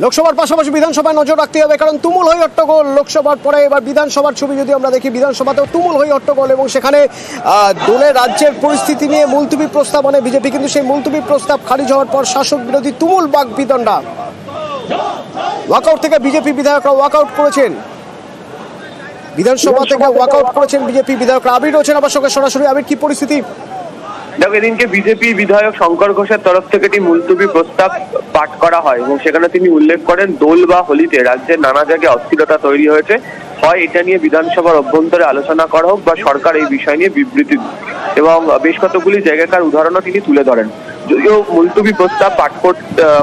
লোকসভার পাশাপাশি বিধানসভায় নজর রাখতে হবে, কারণ তুমুল হই হট্টগোল লোকসভার পরে এবার বিধানসভার ছবি যদি আমরা দেখি, বিধানসভাতেও তুমুল হই হট্টগোল এবং সেখানে দোলে রাজ্যের পরিস্থিতি নিয়ে মুলতবি প্রস্তাব মানে বিজেপি, কিন্তু সেই মুলতবি প্রস্তাব খারিজ হওয়ার পর শাসক বিরোধী তুমুল বাকবিতণ্ডা। ওয়াকআউট থেকে বিজেপি বিধায়করা ওয়াকআউট করেছেন, বিধানসভা থেকে ওয়াকআউট করেছেন বিজেপি বিধায়করা। আবির রয়েছেন আমার সঙ্গে সরাসরি। আবির, কি পরিস্থিতি? এদিনকে বিজেপি বিধায়ক শঙ্কর ঘোষের তরফ থেকে একটি মুলতবি প্রস্তাব পাঠ করা হয় এবং সেখানে তিনি উল্লেখ করেন দোল বা হোলিতে রাজ্যের নানা জায়গায় অস্থিরতা তৈরি হয়েছে, হয় এটা নিয়ে বিধানসভার অভ্যন্তরে আলোচনা করা হোক বা সরকার এই বিষয় নিয়ে বিবৃতি দিক, এবং বেশ কতগুলি জায়গাকার উদাহরণও তিনি তুলে ধরেন। যদিও মুলতবি প্রস্তাব পাঠ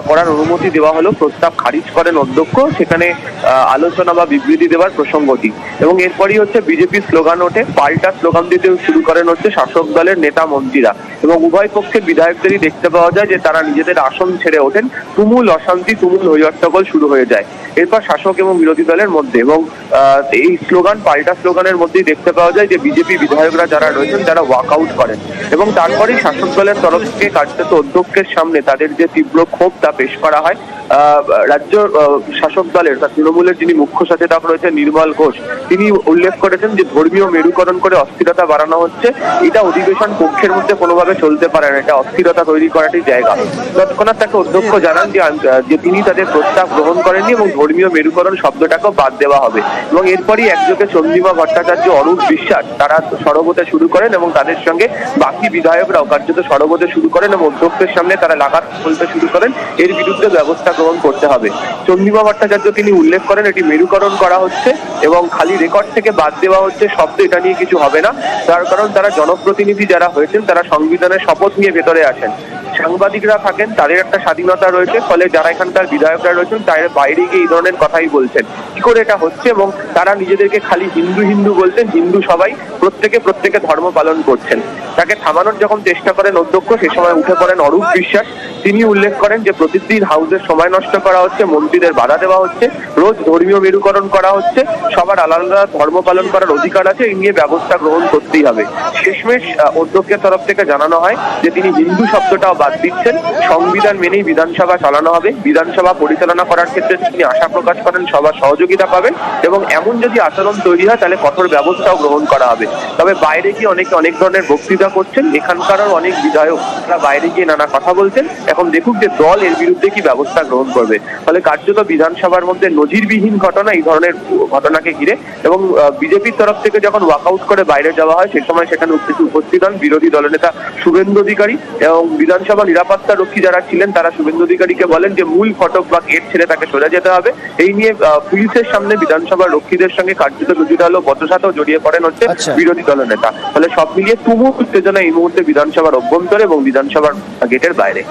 করার অনুমতি দেওয়া হলো, প্রস্তাব খারিজ করেন অধ্যক্ষ, সেখানে আলোচনা বা বিবৃতি দেওয়ার প্রসঙ্গটি। এবং এরপরই হচ্ছে বিজেপির স্লোগান ওঠে, পাল্টা স্লোগান দিতে শুরু করেন হচ্ছে শাসক দলের নেতা মন্ত্রীরা, এবং উভয় পক্ষের বিধায়কদেরই দেখতে পাওয়া যায় যে তারা নিজেদের আসন ছেড়ে ওঠেন, তুমুল অশান্তি, তুমুল হইহট্টগোল শুরু হয়ে যায় এরপর শাসক এবং বিরোধী দলের মধ্যে। এবং এই স্লোগান, পাল্টা স্লোগানের মধ্যেই দেখতে পাওয়া যায় যে বিজেপি বিধায়করা যারা রয়েছেন তারা ওয়াকআউট করেন এবং তারপরেই শাসক দলের তরফ থেকে কার্যত অধ্যক্ষের সামনে তাদের যে তীব্র ক্ষোভ তা পেশ করা হয়। রাজ্য শাসক দলের তৃণমূলের যিনি মুখ্য সচেতক রয়েছেন নির্মল ঘোষ, তিনি উল্লেখ করেছেন যে ধর্মীয় মেরুকরণ করে অস্থিরতা বাড়ানো হচ্ছে, এটা অধিবেশন কক্ষের মধ্যে কোনোভাবে চলতে পারে না, এটা অস্থিরতা তৈরি করারই জায়গা। তৎক্ষণাৎ তাকে অধ্যক্ষ জানান যে তিনি তাদের প্রস্তাব গ্রহণ করেননি এবং ধর্মীয় মেরুকরণ শব্দটাকেও বাদ দেওয়া হবে। এবং এরপরই একযোগে চন্দ্রিমা ভট্টাচার্য, অরূপ বিশ্বাস তারা সরব হতে শুরু করেন এবং তাদের সঙ্গে বাকি বিধায়করাও কার্যত সরব হতে শুরু করেন এবং অধ্যক্ষের সামনে তারা লাগাত বলতে শুরু করেন এর বিরুদ্ধে ব্যবস্থা গ্রহণ করতে হবে। চন্দ্রিমা ভট্টাচার্য তিনি উল্লেখ করেন এটি মেরুকরণ করা হচ্ছে এবং খালি রেকর্ড থেকে বাদ দেওয়া হচ্ছে শব্দ, এটা নিয়ে কিছু হবে না, তার কারণ তারা জনপ্রতিনিধি যারা হয়েছেন তারা সংবিধানের শপথ নিয়ে ভেতরে আসেন, সাংবাদিকরা থাকেন, তাদের একটা স্বাধীনতা রয়েছে, ফলে যারা এখানকার বিধায়করা রয়েছেন তারা বাইরে গিয়ে এই ধরনের কথাই বলছেন। কি করে এটা হচ্ছে? এবং তারা নিজেদেরকে খালি হিন্দু হিন্দু বলছেন, হিন্দু সবাই প্রত্যেকে ধর্ম পালন করছেন। তাকে থামানোর যখন চেষ্টা করেন অধ্যক্ষ, সে সময় উঠে পড়েন অরূপ বিশ্বাস, তিনি উল্লেখ করেন যে প্রতিদিন হাউসের সময় নষ্ট করা হচ্ছে, মন্ত্রীদের বাধা দেওয়া হচ্ছে, রোজ ধর্মীয় মেরুকরণ করা হচ্ছে, সবার আলাদা আলাদা ধর্ম পালন করার অধিকার আছে, এই নিয়ে ব্যবস্থা গ্রহণ করতেই হবে। শেষমেশ অধ্যক্ষের তরফ থেকে জানানো হয় যে তিনি হিন্দু শব্দটাও বাদ দিচ্ছেন, সংবিধান মেনেই বিধানসভা চালানো হবে, বিধানসভা পরিচালনা করার ক্ষেত্রে তিনি আশা প্রকাশ করেন সবার সহযোগিতা পাবেন এবং এমন যদি আচরণ তৈরি হয় তাহলে কঠোর ব্যবস্থাও গ্রহণ করা হবে। তবে বাইরে গিয়ে অনেকে অনেক ধরনের বক্তৃতা করছেন, এখানকারও অনেক বিধায়ক তারা বাইরে গিয়ে নানা কথা বলছেন, এখন দেখুক যে দল এর বিরুদ্ধে কি ব্যবস্থা গ্রহণ করবে। ফলে কার্যত বিধানসভার মধ্যে নজিরবিহীন ঘটনা এই ধরনের ঘটনাকে ঘিরে। এবং বিজেপির তরফ থেকে যখন ওয়াকআউট করে বাইরে যাওয়া হয় সেই সময় সেখানে উপস্থিত হন বিরোধী দলনেতা শুভেন্দু অধিকারী এবং বিধানসভা নিরাপত্তা রক্ষী যারা ছিলেন তারা শুভেন্দু অধিকারীকে বলেন যে মূল ফটক বা গেট ছেড়ে তাকে সোজা যেতে হবে। এই নিয়ে পুলিশের সামনে বিধানসভার রক্ষীদের সঙ্গে কার্যত কিছুটা হলেও বচসাতেও জড়িয়ে পড়েন হচ্ছে বিরোধী দলনেতা। ফলে সব মিলিয়ে তুমুল উত্তেজনা এই মুহূর্তে বিধানসভার অভ্যন্তরে এবং বিধানসভার গেটের বাইরে।